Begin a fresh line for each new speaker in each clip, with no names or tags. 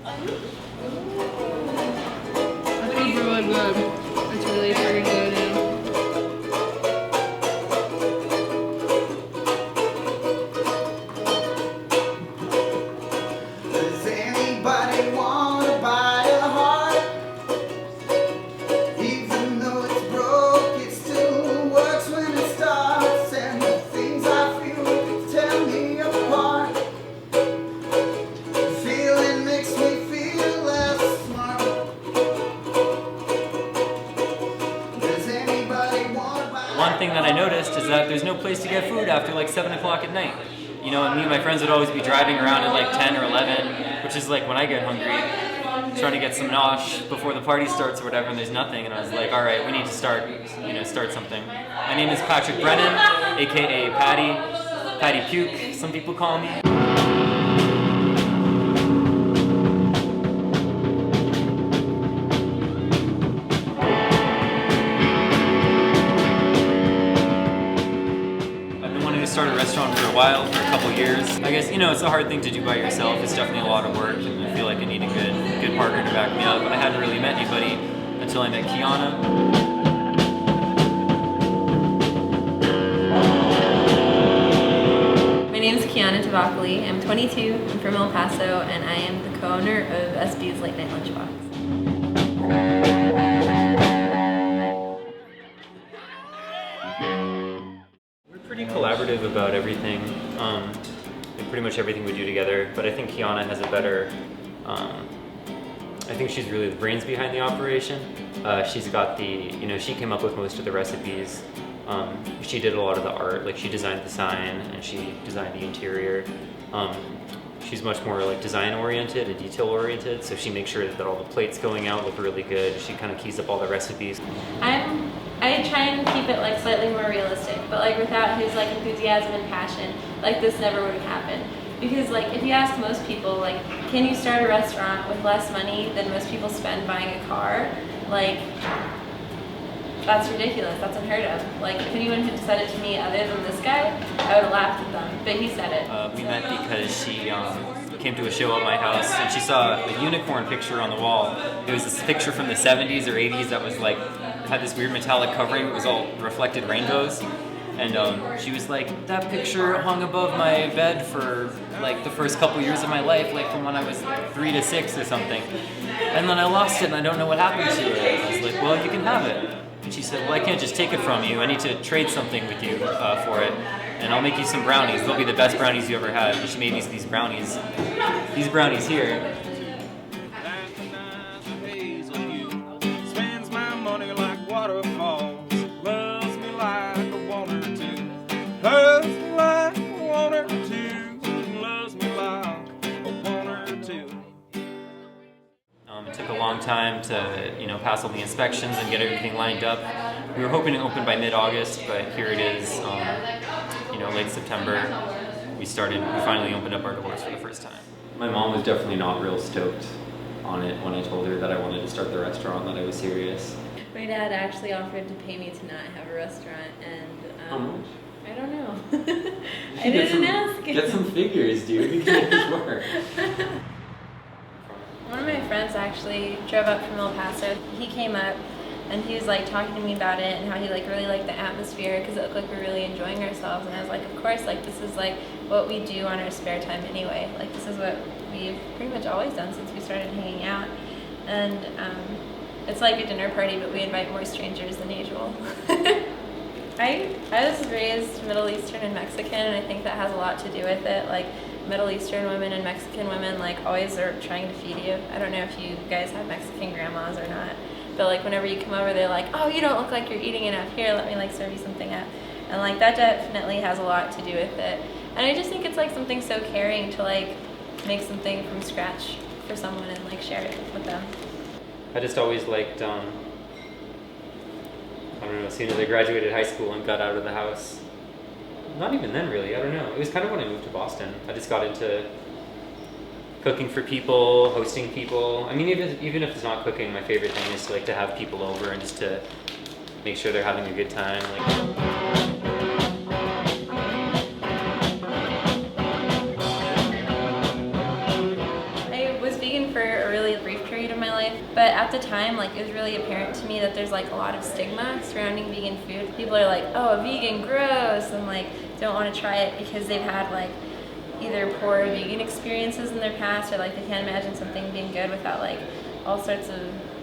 That's really good. It's really freaking good.
Does anybody want to buy a heart? Even though it's broke, it still works when it starts. And the things I feel tear me apart. The feeling makes me feel less smart. Does anybody want to buy a heart?
One thing that I noticed is that there's no place to get food after like 7 o'clock at night. You know, and me and my friends would always be driving around at like 10 or 11, which is like when I get hungry, trying to get some nosh before the party starts or whatever, and there's nothing. And I was like, all right, we need to start something. My name is Patrick Brennan, aka Patty Puke, some people call me. Started a restaurant for a while, for a couple years. I guess, you know, it's a hard thing to do by yourself. It's definitely a lot of work, and I feel like I need a good partner to back me up. But I hadn't really met anybody until I met Kiana.
My name is Kiana Tavakoli. I'm 22, I'm from El Paso, and I am the co-owner of SB's Late Night Lunchbox.
Pretty collaborative about everything, and pretty much everything we do together, but I think Kiana has a better, I think she's really the brains behind the operation. She's got the, you know, she came up with most of the recipes. She did a lot of the art, like she designed the sign and she designed the interior. She's much more like design oriented and detail oriented, so she makes sure that all the plates going out look really good. She kind of keys up all the recipes.
I try and keep it like slightly more realistic, but like without his like enthusiasm and passion, like this never would have happened. Because like if you ask most people, like, can you start a restaurant with less money than most people spend buying a car? Like, that's ridiculous, that's unheard of. Like if anyone had said it to me other than this guy, I would have laughed at them, but he said it.
We met because she came to a show at my house and she saw a unicorn picture on the wall. It was this picture from the 70s or 80s that was like, had this weird metallic covering. It was all reflected rainbows. And she was like, that picture hung above my bed for like the first couple years of my life, like from when I was 3 to 6 or something. And then I lost it and I don't know what happened to it. I was like, well, you can have it. And she said, well, I can't just take it from you. I need to trade something with you for it. And I'll make you some brownies. They'll be the best brownies you ever had. And she made me these brownies here. It took a long time to, you know, pass all the inspections and get everything lined up. We were hoping to open by mid-August, but here it is, you know, late September. We finally opened up our doors for the first time. My mom was definitely not real stoked on it when I told her that I wanted to start the restaurant, that I was serious.
My dad actually offered to pay me to not have a restaurant, and
How much?
I don't know. I didn't ask.
Get some figures, dude. We can make this work.
One of my friends actually drove up from El Paso. He came up and he was like talking to me about it and how he like really liked the atmosphere because it looked like we're really enjoying ourselves. And I was like, of course, like this is like what we do on our spare time anyway. Like this is what we've pretty much always done since we started hanging out. And it's like a dinner party, but we invite more strangers than usual. I was raised Middle Eastern and Mexican, and I think that has a lot to do with it. Like Middle Eastern women and Mexican women like always are trying to feed you. I don't know if you guys have Mexican grandmas or not, but like whenever you come over, they're like, oh, you don't look like you're eating enough. Here, let me like serve you something up. And like that definitely has a lot to do with it. And I just think it's like something so caring to like make something from scratch for someone and like share it with them.
I just always liked, I don't know, as soon as I graduated high school and got out of the house. Not even then, really. I don't know. It was kind of when I moved to Boston. I just got into cooking for people, hosting people. I mean, even if it's not cooking, my favorite thing is to like to have people over and just to make sure they're having a good time. Like.
I was vegan for at the time, like, it was really apparent to me that there's like a lot of stigma surrounding vegan food. People are like, oh, vegan, gross, and like don't want to try it because they've had like either poor vegan experiences in their past, or like they can't imagine something being good without like all sorts of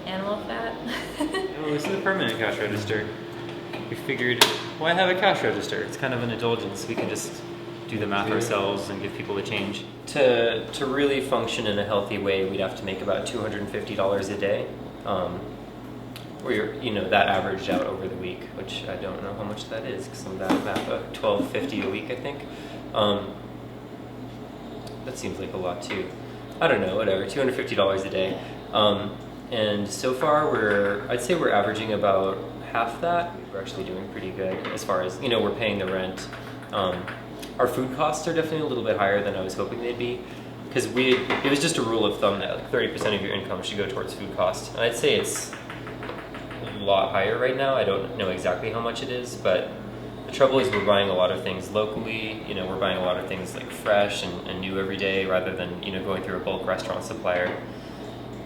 animal fat.
Oh, this is a permanent cash register. We figured, why have a cash register? It's kind of an indulgence. We can just do the math ourselves and give people a change. To really function in a healthy way, we'd have to make about $250 a day. Or that averaged out over the week, which I don't know how much that is, because some of that math, $12.50 a week, I think. That seems like a lot too. I don't know, whatever, $250 a day. And so far I'd say we're averaging about half that. We're actually doing pretty good as far as, we're paying the rent. Our food costs are definitely a little bit higher than I was hoping they'd be, because it was just a rule of thumb that like 30% of your income should go towards food costs. And I'd say it's a lot higher right now. I don't know exactly how much it is, but the trouble is we're buying a lot of things locally. We're buying a lot of things like fresh and new every day, rather than going through a bulk restaurant supplier.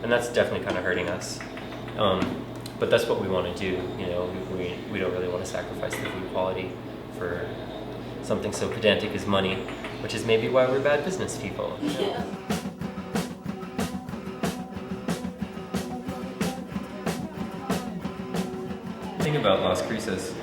And that's definitely kind of hurting us. But that's what we want to do. We don't really want to sacrifice the food quality for something so pedantic as money, which is maybe why we're bad business people.
Yeah.
The thing about Las Cruces,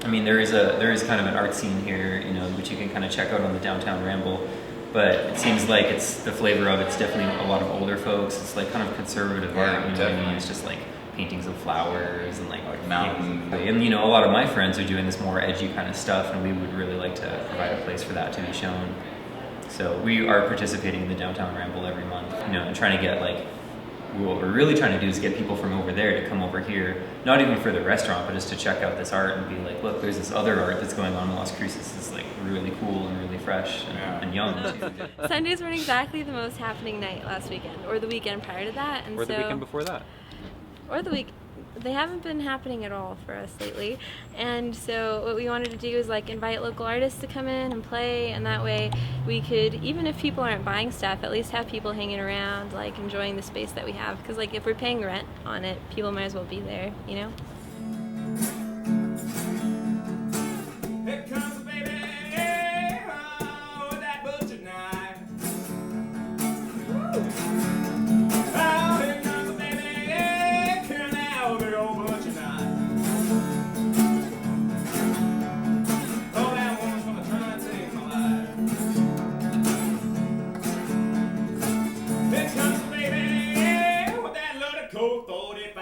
there is kind of an art scene here, which you can kind of check out on the downtown ramble. But it seems like the flavor of it's definitely a lot of older folks. It's like kind of conservative art,
definitely.
It's just like paintings of flowers and like
mountains.
And a lot of my friends are doing this more edgy kind of stuff, and we would really like to provide a place for that to be shown. So we are participating in the downtown ramble every month, and trying to get what we're really trying to do is get people from over there to come over here, not even for the restaurant, but just to check out this art and be like, look, there's this other art that's going on in Las Cruces. It's like really cool and really fresh and young too.
Sundays weren't exactly the most happening night last weekend, or the weekend prior to that, and
Or the weekend before that.
Or the week. They haven't been happening at all for us lately, and so what we wanted to do is like invite local artists to come in and play, and that way we could, even if people aren't buying stuff, at least have people hanging around like enjoying the space that we have, because like if we're paying rent on it, people might as well be there,
Here comes the baby, with that butcher knife. Oh, here comes the baby, killing that big old butcher knife. Oh, that woman's gonna try and take my life. Here comes the baby, with that loaded Colt 45.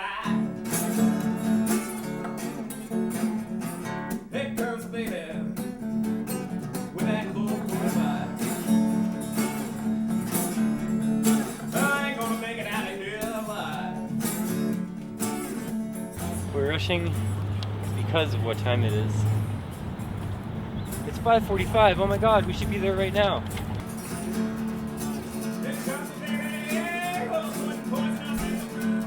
Here comes the baby, with that Colt 45. I ain't gonna make it out of here alive.
We're rushing because of what time it is. It's 5:45. Oh my God, we should be there right now.
Here comes the baby, oh, putting poison up in the food.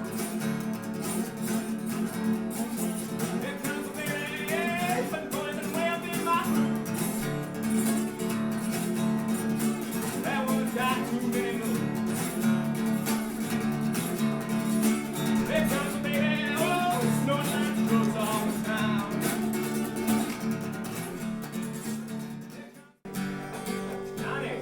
Here comes the baby, putting poison way up in my food. That woman's got too many moves. Here comes the baby, oh, snorting like the crooks all the time. Johnny.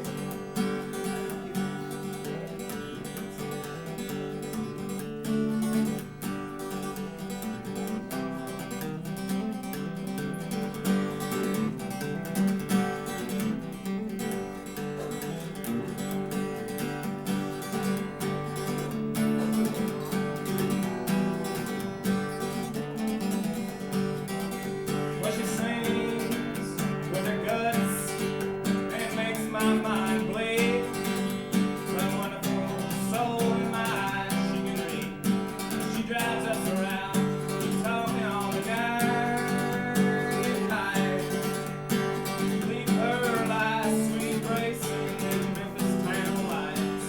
What she sings with her guts, it makes my mind bleed. A wonderful soul in my eyes she can read. She drives us around, talking all the night. Leave her lies, sweet grace, and Memphis town lights.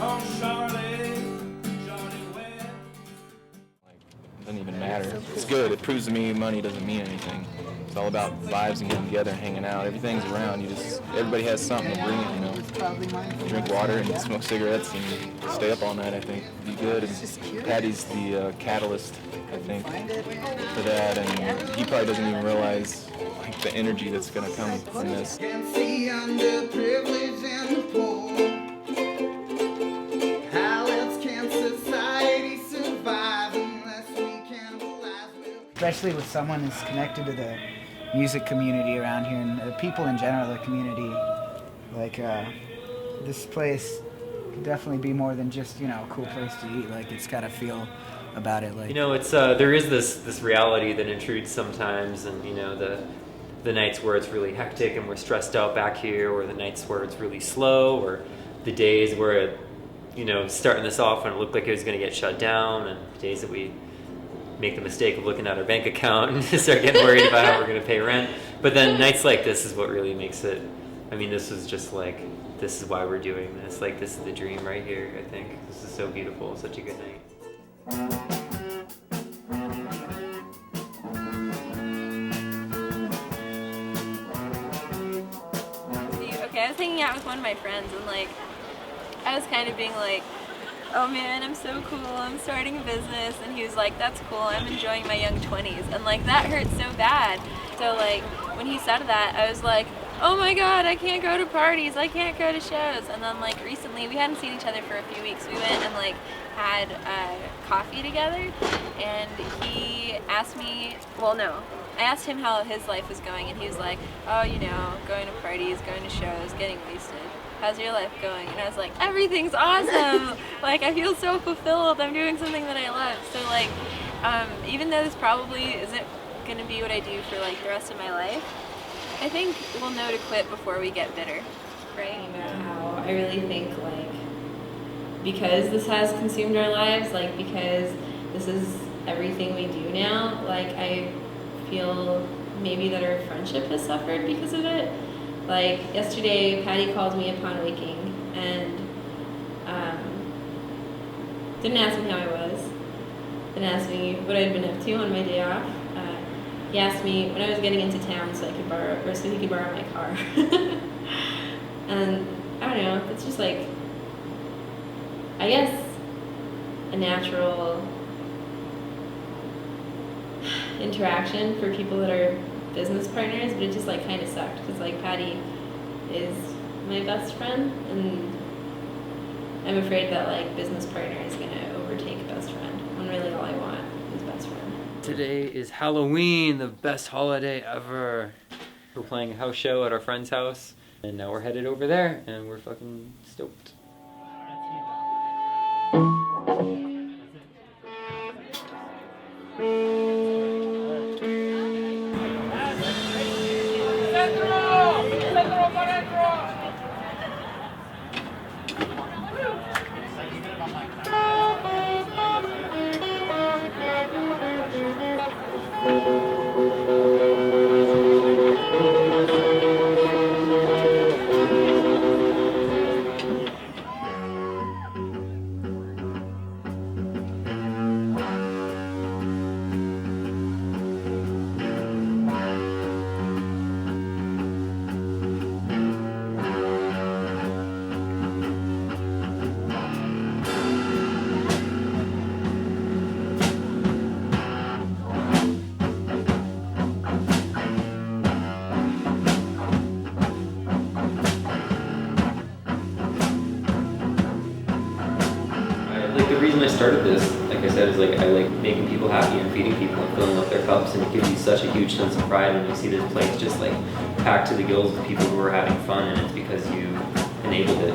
Oh, Charlotte Webb.
It doesn't even matter. It's good. It proves to me money doesn't mean anything. It's all about vibes and getting together and hanging out. Everything's around. Everybody has something to bring, you know. Drink water and smoke cigarettes and stay up all night, I think. Be good. And Patty's the catalyst, I think, for that. And he probably doesn't even realize like the energy that's going to come from this.
Can see underprivileged and the poor. How else can society survive unless we cannibalize with?
Especially with someone who's connected to the music community around here and the people in general, the community. Like this place could definitely be more than just, you know, a cool place to eat. Like it's got a feel about it. Like,
you know, it's there is this reality that intrudes sometimes, and you know the nights where it's really hectic and we're stressed out back here, or the nights where it's really slow, or the days where it, you know, starting this off when it looked like it was going to get shut down, and the days that we make the mistake of looking at our bank account and start getting worried about how we're going to pay rent. But then nights like this is what really makes it. I mean, this is just like, this is why we're doing this. Like, this is the dream right here, I think. This is so beautiful, such a good night.
Okay, I was hanging out with one of my friends, and like, I was kind of being like, oh man, I'm so cool, I'm starting a business, and he was like, that's cool, I'm enjoying my young 20s, and like, that hurt so bad. So like, when he said that, I was like, oh my god, I can't go to parties, I can't go to shows. And then like, recently, we hadn't seen each other for a few weeks, we went and like, had coffee together, and he asked me, well no, I asked him how his life was going, and he was like, oh, you know, going to parties, going to shows, getting wasted. How's your life going? And I was like, everything's awesome. Like, I feel so fulfilled. I'm doing something that I love. So like, even though this probably isn't gonna be what I do for like the rest of my life, I think we'll know to quit before we get bitter, right? How I really think like, because this has consumed our lives, like because this is everything we do now, like I feel maybe that our friendship has suffered because of it. Like yesterday, Patty called me upon waking and didn't ask me how I was. Didn't ask me what I'd been up to on my day off. He asked me when I was getting into town so he could borrow my car. And I don't know. It's just like, I guess, a natural interaction for people that are business partners, but it just like kind of sucked because like Patty is my best friend, and I'm afraid that like business partner is gonna overtake best friend when really all I want is best friend.
Today is Halloween, the best holiday ever. We're playing a house show at our friend's house, and now we're headed over there, and we're fucking stoked. The reason I started this, like I said, is like I like making people happy and feeding people and filling up their cups, and it gives you such a huge sense of pride when you see this place just like packed to the gills with people who are having fun, and it's because you enabled it.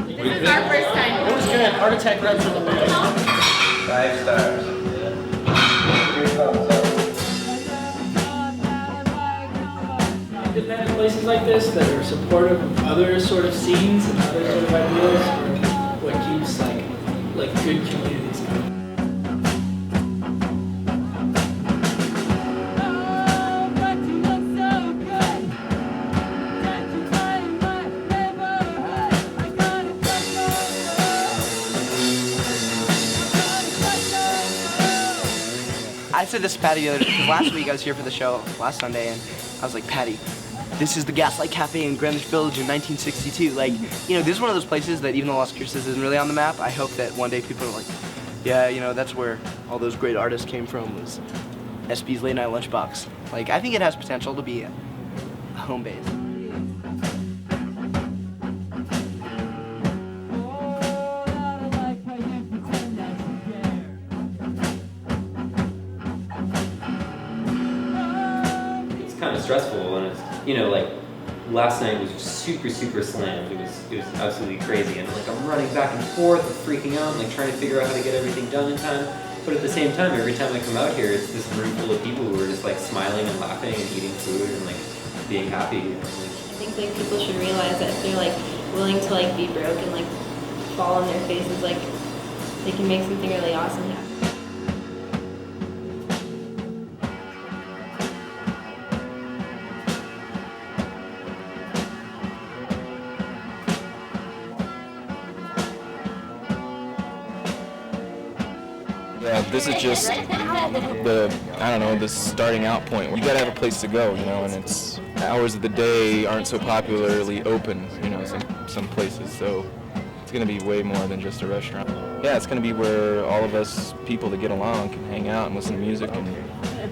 This is our first time.
It was good. Heart attack right from the beginning.
5 stars.
Independent places like this that are supportive of other sort of scenes and other sort of ideals are what keeps like good communities going.
I
said this to Patty the other day, 'cause last week I was here for the show, last Sunday, and I was like, Patty, this is the Gaslight Cafe in Greenwich Village in 1962. Like, you know, this is one of those places that even though Las Cruces isn't really on the map, I hope that one day people are like, yeah, you know, that's where all those great artists came from, was SB's Late Night Lunchbox. Like, I think it has potential to be a home base.
Kind of stressful, and it's, you know, like last night was super slammed. It was absolutely crazy, and like I'm running back and forth, freaking out, and like trying to figure out how to get everything done in time. But at the same time, every time I come out here, it's this room full of people who are just like smiling and laughing and eating food and like being happy. And, like,
I think like people should realize that if they're like willing to like be broke and like fall on their faces, like they can make something really awesome happen.
Yeah, this is just the starting out point. You gotta have a place to go, you know, and it's hours of the day aren't so popularly open, you know, some places, so it's gonna be way more than just a restaurant. Yeah, it's gonna be where all of us people that get along can hang out and listen to music, and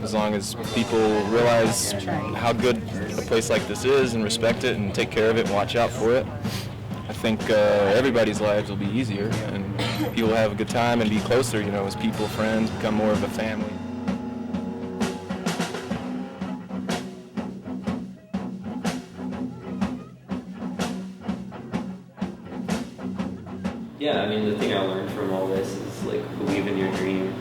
as long as people realize how good a place like this is and respect it and take care of it and watch out for it, I think everybody's lives will be easier, and people will have a good time and be closer, you know, as people, friends, become more of a family.
yeah, I mean, the thing I learned from all this is like believe in your dream.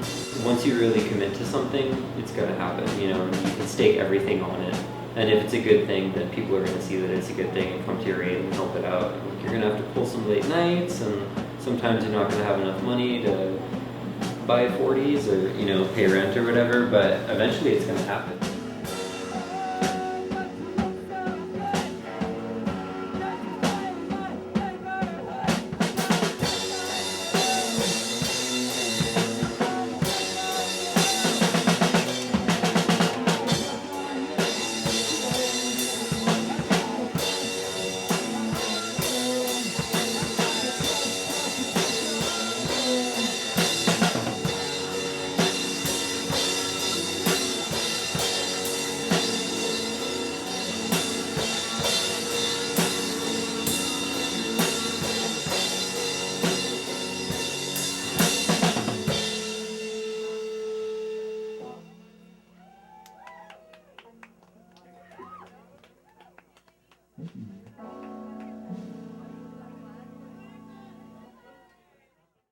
Once you really commit to something, it's gonna happen, you know, and you can stake everything on it. And if it's a good thing, then people are going to see that it's a good thing and come to your aid and help it out. Like, you're going to have to pull some late nights, and sometimes you're not going to have enough money to buy 40s or, you know, pay rent or whatever, but eventually it's going to happen.
Thank you.